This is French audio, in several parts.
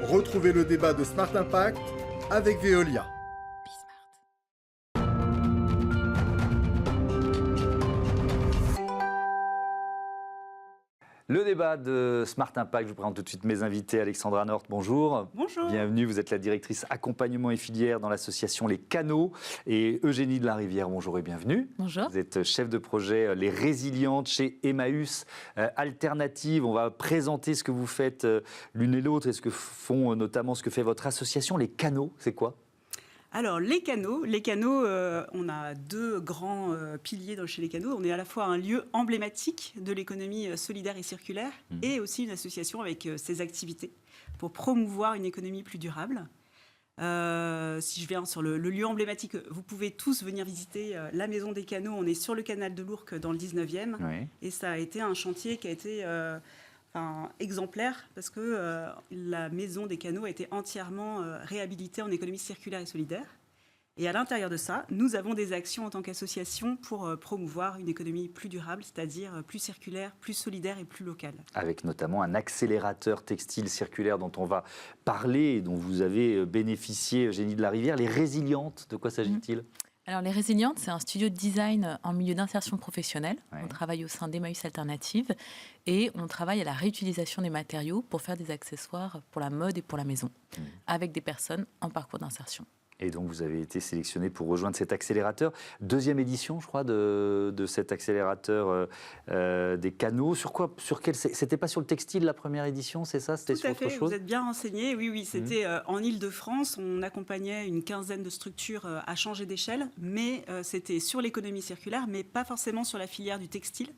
Retrouvez le débat de Smart Impact avec Veolia. Le débat de Smart Impact, je vous présente tout de suite mes invités. Alexandra Nort, bonjour. Bonjour. Bienvenue, vous êtes la directrice accompagnement et filière dans l'association Les Canaux. Et Eugénie de la Rivière, bonjour et bienvenue. Bonjour. Vous êtes chef de projet Les Résilientes chez Emmaüs Alternative. On va présenter ce que vous faites l'une et l'autre et ce que font notamment ce que fait votre association. Les Canaux, c'est quoi ? Alors, les canaux, on a deux grands piliers chez les canaux. On est à la fois un lieu emblématique de l'économie solidaire et circulaire et aussi une association avec ses activités pour promouvoir une économie plus durable. Si je viens sur le lieu emblématique, vous pouvez tous venir visiter la Maison des Canaux. On est sur le canal de l'Ourcq dans le 19e. Oui. Et ça a été un chantier qui a été... exemplaire parce que la Maison des Canaux a été entièrement réhabilitée en économie circulaire et solidaire. Et à l'intérieur de ça, nous avons des actions en tant qu'association pour promouvoir une économie plus durable, c'est-à-dire plus circulaire, plus solidaire et plus locale. Avec notamment un accélérateur textile circulaire dont on va parler et dont vous avez bénéficié, Eugénie de la Rivière. Les Résilientes, de quoi s'agit-il ? Alors, Les Résilientes, c'est un studio de design en milieu d'insertion professionnelle. Ouais. On travaille au sein d'Emmaüs Alternative et on travaille à la réutilisation des matériaux pour faire des accessoires pour la mode et pour la maison, avec des personnes en parcours d'insertion. Et donc, vous avez été sélectionné pour rejoindre cet accélérateur. Deuxième édition, je crois, de cet accélérateur des canaux. Sur quel c'était pas sur le textile, la première édition, c'est ça ? C'était sur autre chose ? Vous êtes bien renseigné. Oui, c'était en Île-de-France. On accompagnait une quinzaine de structures à changer d'échelle, mais c'était sur l'économie circulaire, mais pas forcément sur la filière du textile.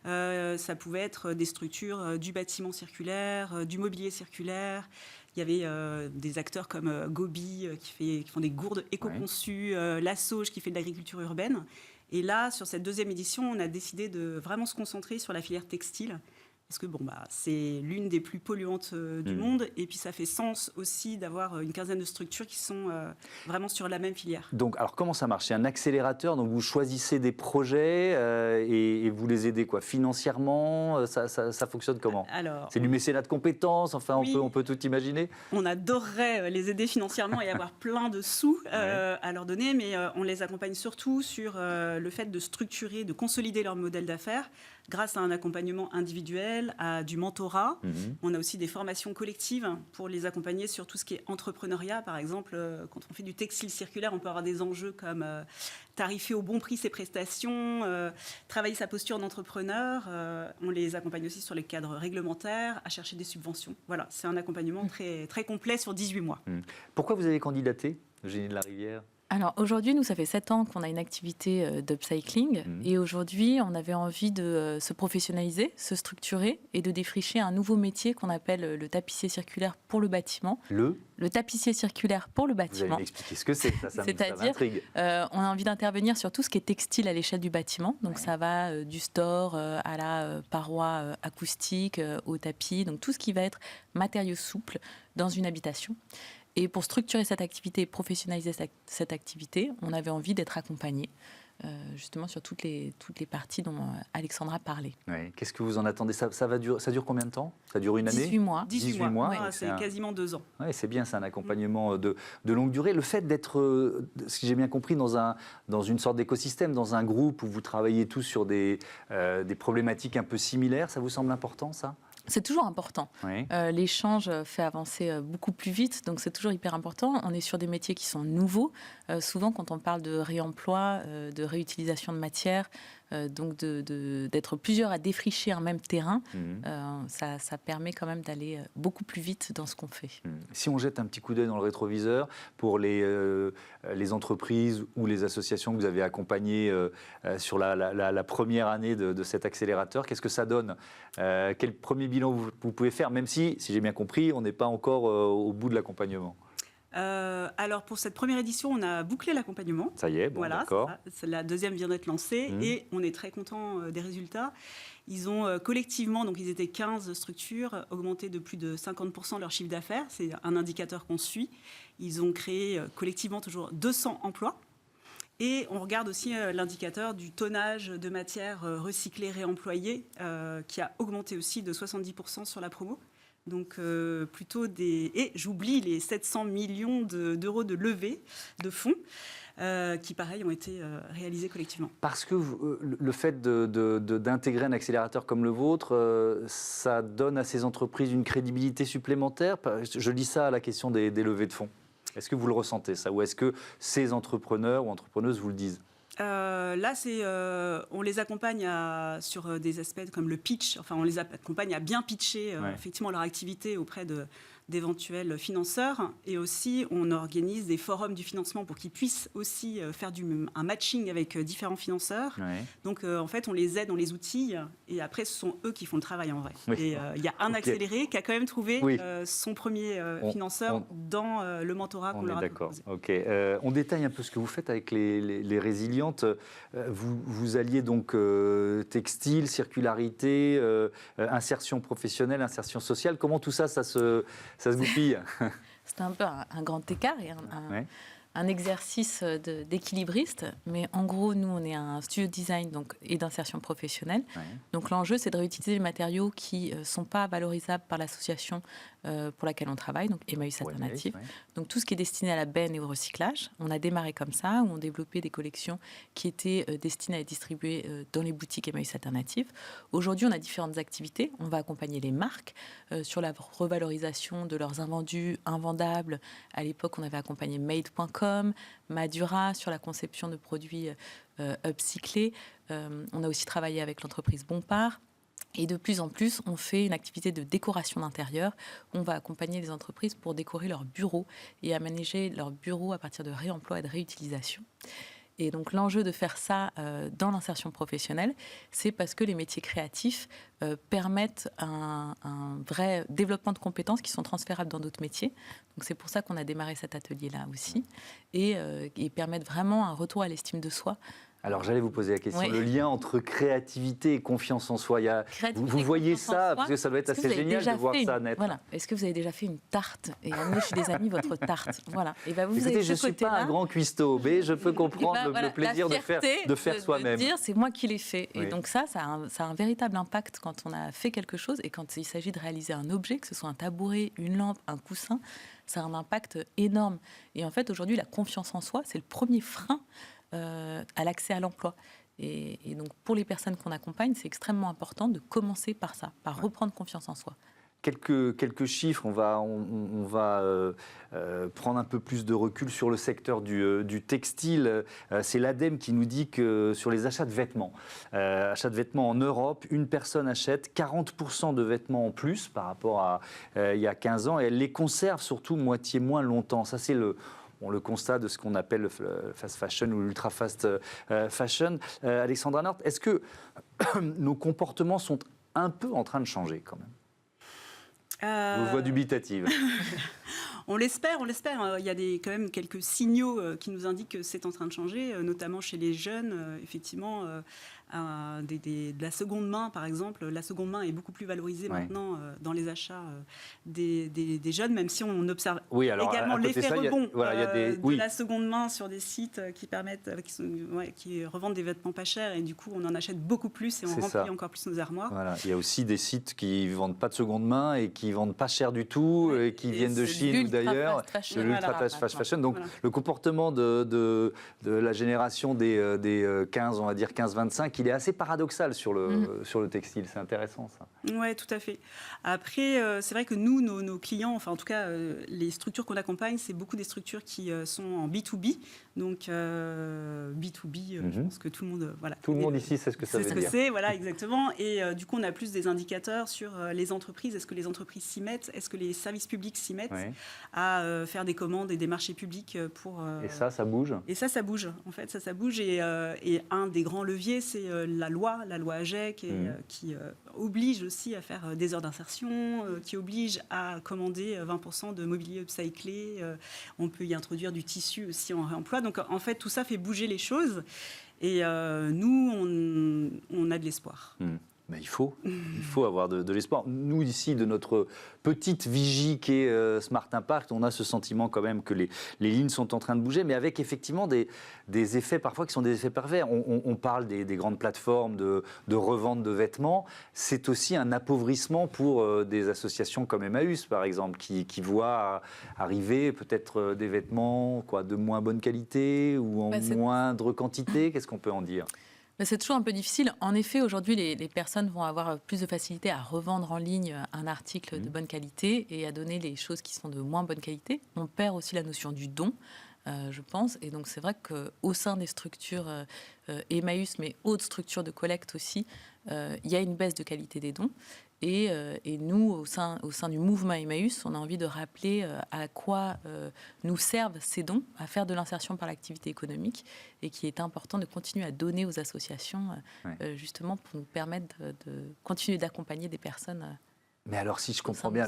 Ça pouvait être des structures du bâtiment circulaire, du mobilier circulaire. Il y avait des acteurs comme Gobi qui font des gourdes éco-conçues, La Sauge qui fait de l'agriculture urbaine. Et là, sur cette deuxième édition, on a décidé de vraiment se concentrer sur la filière textile. Parce que c'est l'une des plus polluantes du monde. Et puis ça fait sens aussi d'avoir une quinzaine de structures qui sont vraiment sur la même filière. Donc, alors comment ça marche ? C'est un accélérateur, donc vous choisissez des projets et vous les aidez quoi, financièrement ? Ça fonctionne comment ? C'est du mécénat de compétences, enfin oui. on peut tout imaginer ? On adorerait les aider financièrement et avoir plein de sous à leur donner, mais on les accompagne surtout sur le fait de structurer, de consolider leur modèle d'affaires grâce à un accompagnement individuel, à du mentorat. On a aussi des formations collectives pour les accompagner sur tout ce qui est entrepreneuriat. Par exemple, quand on fait du textile circulaire, on peut avoir des enjeux comme tarifer au bon prix ses prestations, travailler sa posture d'entrepreneur. On les accompagne aussi sur les cadres réglementaires, à chercher des subventions. Voilà, c'est un accompagnement très, très complet sur 18 mois. Pourquoi vous avez candidaté, Eugénie de la Rivière ? Alors aujourd'hui, nous, ça fait 7 ans qu'on a une activité d'upcycling et aujourd'hui, on avait envie de se professionnaliser, se structurer et de défricher un nouveau métier qu'on appelle le tapissier circulaire pour le bâtiment. Le tapissier circulaire pour le bâtiment. Vous allez m'expliquer ce que c'est, ça m'intrigue. On a envie d'intervenir sur tout ce qui est textile à l'échelle du bâtiment. Donc ça va du store à la paroi acoustique, au tapis, donc tout ce qui va être matériaux souples dans une habitation. Et pour structurer cette activité et professionnaliser cette activité, on avait envie d'être accompagné justement sur toutes les parties dont Alexandra parlait. Oui. Qu'est-ce que vous en attendez ? Ça dure combien de temps ? Ça dure une année ? 18 mois. 18 mois. Ouais, c'est quasiment 2 ans. Oui, c'est bien, c'est un accompagnement de longue durée. Le fait d'être, si j'ai bien compris, dans une sorte d'écosystème, dans un groupe où vous travaillez tous sur des problématiques un peu similaires, ça vous semble important, ça ? C'est toujours important. Oui. L'échange fait avancer beaucoup plus vite, donc c'est toujours hyper important. On est sur des métiers qui sont nouveaux. Souvent, quand on parle de réemploi, de réutilisation de matière, donc d'être plusieurs à défricher un même terrain, ça permet quand même d'aller beaucoup plus vite dans ce qu'on fait. Si on jette un petit coup d'œil dans le rétroviseur pour les entreprises ou les associations que vous avez accompagnées sur la première année de cet accélérateur, qu'est-ce que ça donne ? Quel premier bilan vous pouvez faire, même si j'ai bien compris, on n'est pas encore au bout de l'accompagnement ? Alors pour cette première édition, on a bouclé l'accompagnement. Ça y est, d'accord. La deuxième vient d'être lancée et on est très content des résultats. Ils ont collectivement, donc ils étaient 15 structures, augmenté de plus de 50% leur chiffre d'affaires. C'est un indicateur qu'on suit. Ils ont créé collectivement toujours 200 emplois. Et on regarde aussi l'indicateur du tonnage de matières recyclées, réemployées, qui a augmenté aussi de 70% sur la promo. Donc plutôt des... Et j'oublie les 700 millions d'euros de levée de fonds qui, pareil, ont été réalisés collectivement. Parce que le fait d'intégrer un accélérateur comme le vôtre, ça donne à ces entreprises une crédibilité supplémentaire. Je lis ça à la question des levées de fonds. Est-ce que vous le ressentez, ça? Ou est-ce que ces entrepreneurs ou entrepreneuses vous le disent? Là, on les accompagne sur des aspects comme le pitch. Enfin, on les accompagne à bien pitcher effectivement leur activité auprès d'éventuels financeurs. Et aussi, on organise des forums du financement pour qu'ils puissent aussi faire un matching avec différents financeurs. Ouais. Donc, en fait, on les aide, on les outille. Et après, ce sont eux qui font le travail en vrai. Oui. Et il y a un accéléré qui a quand même trouvé son premier financeur dans le mentorat qu'on leur a proposé. Ok. On détaille un peu ce que vous faites avec les résilientes. Vous alliez donc textile, circularité, insertion professionnelle, insertion sociale. Comment tout ça, ça se goupille? C'est un peu un grand écart et un exercice d'équilibriste. Mais en gros, nous, on est un studio de design et d'insertion professionnelle. Ouais. Donc l'enjeu, c'est de réutiliser les matériaux qui ne sont pas valorisables par l'association pour laquelle on travaille, donc Emmaüs Alternative. Ouais. Donc tout ce qui est destiné à la benne et au recyclage. On a démarré comme ça, où on développait des collections qui étaient destinées à être distribuées dans les boutiques Emmaüs Alternative. Aujourd'hui, on a différentes activités. On va accompagner les marques sur la revalorisation de leurs invendus, invendables. À l'époque, on avait accompagné Made.com, Madura sur la conception de produits upcyclés. On a aussi travaillé avec l'entreprise Bompard. Et de plus en plus, on fait une activité de décoration d'intérieur. On va accompagner les entreprises pour décorer leurs bureaux et aménager leurs bureaux à partir de réemploi et de réutilisation. Et donc l'enjeu de faire ça dans l'insertion professionnelle, c'est parce que les métiers créatifs permettent un vrai développement de compétences qui sont transférables dans d'autres métiers. Donc c'est pour ça qu'on a démarré cet atelier-là aussi. Et permettent vraiment un retour à l'estime de soi. Alors j'allais vous poser la question, le lien entre créativité et confiance en soi. Vous voyez ça, parce que ça doit être assez génial de voir ça naître. Voilà. Est-ce que vous avez déjà fait une tarte et amené chez des amis votre tarte? Voilà. Et ben vous Écoutez, je ne suis pas un grand cuistot, mais je peux comprendre le plaisir de faire soi-même. De dire, c'est moi qui l'ai fait. Et donc ça a un véritable impact quand on a fait quelque chose et quand il s'agit de réaliser un objet, que ce soit un tabouret, une lampe, un coussin, ça a un impact énorme. Et en fait, aujourd'hui, la confiance en soi, c'est le premier frein à l'accès à l'emploi. Et donc, pour les personnes qu'on accompagne, c'est extrêmement important de commencer par ça, par reprendre confiance en soi. Quelques chiffres, on va prendre un peu plus de recul sur le secteur du textile. C'est l'ADEME qui nous dit que sur les achats de vêtements, en Europe, une personne achète 40% de vêtements en plus par rapport à il y a 15 ans et elle les conserve surtout moitié moins longtemps. Ça, c'est le constat de ce qu'on appelle le fast fashion ou l'ultra fast fashion. Alexandra Nort, est-ce que nos comportements sont un peu en train de changer quand même? Je vous vois dubitative. On l'espère. Il y a quand même quelques signaux qui nous indiquent que c'est en train de changer, notamment chez les jeunes, effectivement. De la seconde main, par exemple. La seconde main est beaucoup plus valorisée maintenant dans les achats des jeunes, même si on observe également l'effet rebond de la seconde main sur des sites qui revendent des vêtements pas chers et du coup on en achète beaucoup plus et on remplit encore plus nos armoires. Voilà. Il y a aussi des sites qui ne vendent pas de seconde main et qui ne vendent pas cher du tout et qui viennent de Chine ou d'ailleurs. De l'ultra fast fashion. Donc le comportement de la génération des 15, on va dire 15-25, il est assez paradoxal sur le textile. C'est intéressant, ça. Oui, tout à fait. Après, c'est vrai que nous, nos clients, enfin en tout cas, les structures qu'on accompagne, c'est beaucoup des structures qui sont en B2B. Donc, B2B, je pense que tout le monde... Tout le monde ici sait ce que ça veut dire. C'est ce que c'est, voilà, exactement. Et du coup, on a plus des indicateurs sur les entreprises. Est-ce que les entreprises s'y mettent? Est-ce que les services publics s'y mettent à faire des commandes et des marchés publics pour... Et ça bouge? Et ça bouge. En fait, ça bouge. Et un des grands leviers, c'est la loi AGEC, qui oblige aussi à faire des heures d'insertion, qui oblige à commander 20% de mobilier upcyclé. On peut y introduire du tissu aussi en réemploi. Donc, en fait, tout ça fait bouger les choses. Et nous, on a de l'espoir. Mais il faut avoir de l'espoir. Nous, ici, de notre petite vigie qui est Smart Impact, on a ce sentiment quand même que les lignes sont en train de bouger, mais avec effectivement des effets parfois qui sont des effets pervers. On parle des grandes plateformes de revente de vêtements. C'est aussi un appauvrissement pour des associations comme Emmaüs, par exemple, qui voient arriver peut-être des vêtements de moins bonne qualité ou en moindre quantité. Qu'est-ce qu'on peut en dire ? Mais c'est toujours un peu difficile. En effet, aujourd'hui, les personnes vont avoir plus de facilité à revendre en ligne un article de bonne qualité et à donner les choses qui sont de moins bonne qualité. On perd aussi la notion du don, je pense. Et donc, c'est vrai qu'au sein des structures Emmaüs, mais autres structures de collecte aussi, il y a une baisse de qualité des dons. Et nous, au sein du mouvement Emmaüs, on a envie de rappeler à quoi nous servent ces dons, à faire de l'insertion par l'activité économique, et qu'il est important de continuer à donner aux associations, justement pour nous permettre de continuer d'accompagner des personnes. Mais alors, si je comprends bien,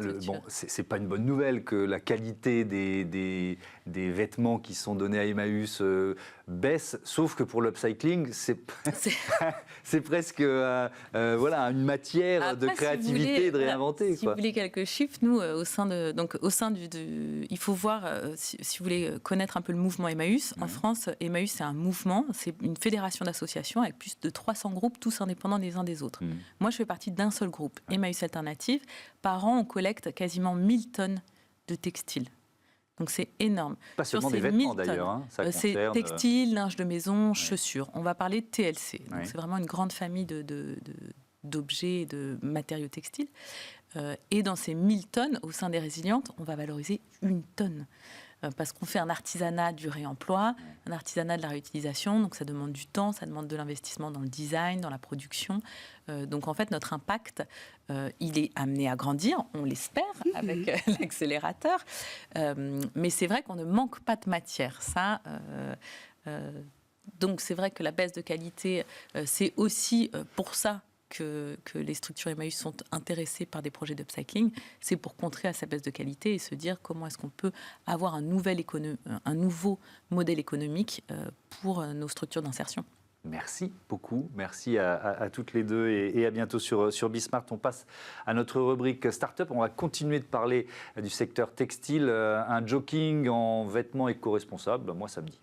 c'est pas une bonne nouvelle que la qualité des vêtements qui sont donnés à Emmaüs baisse, sauf que pour l'upcycling, c'est presque une matière Après, de créativité et de réinventer. Si vous voulez quelques chiffres, nous, au sein il faut voir, si vous voulez connaître un peu le mouvement Emmaüs, en France, Emmaüs, c'est un mouvement, c'est une fédération d'associations avec plus de 300 groupes, tous indépendants les uns des autres. Moi, je fais partie d'un seul groupe, Emmaüs Alternative. Par an, on collecte quasiment 1000 tonnes de textiles. Donc c'est énorme. Pas seulement des vêtements d'ailleurs. C'est textile, linge de maison, chaussures. On va parler de TLC. Donc c'est vraiment une grande famille d'objets et de matériaux textiles. Et dans ces 1000 tonnes, au sein des résilientes, on va valoriser 1 tonne. Parce qu'on fait un artisanat du réemploi, un artisanat de la réutilisation, donc ça demande du temps, ça demande de l'investissement dans le design, dans la production. Donc en fait, notre impact, il est amené à grandir, on l'espère, avec l'accélérateur. Mais c'est vrai qu'on ne manque pas de matière. Donc c'est vrai que la baisse de qualité, c'est aussi pour ça que les structures Emmaüs sont intéressées par des projets d'upcycling, c'est pour contrer à sa baisse de qualité et se dire comment est-ce qu'on peut avoir un nouveau modèle économique pour nos structures d'insertion. Merci beaucoup, merci à toutes les deux et à bientôt sur Bismart. On passe à notre rubrique Startup. On va continuer de parler du secteur textile, un jogging en vêtements éco-responsables. Moi, ça me dit.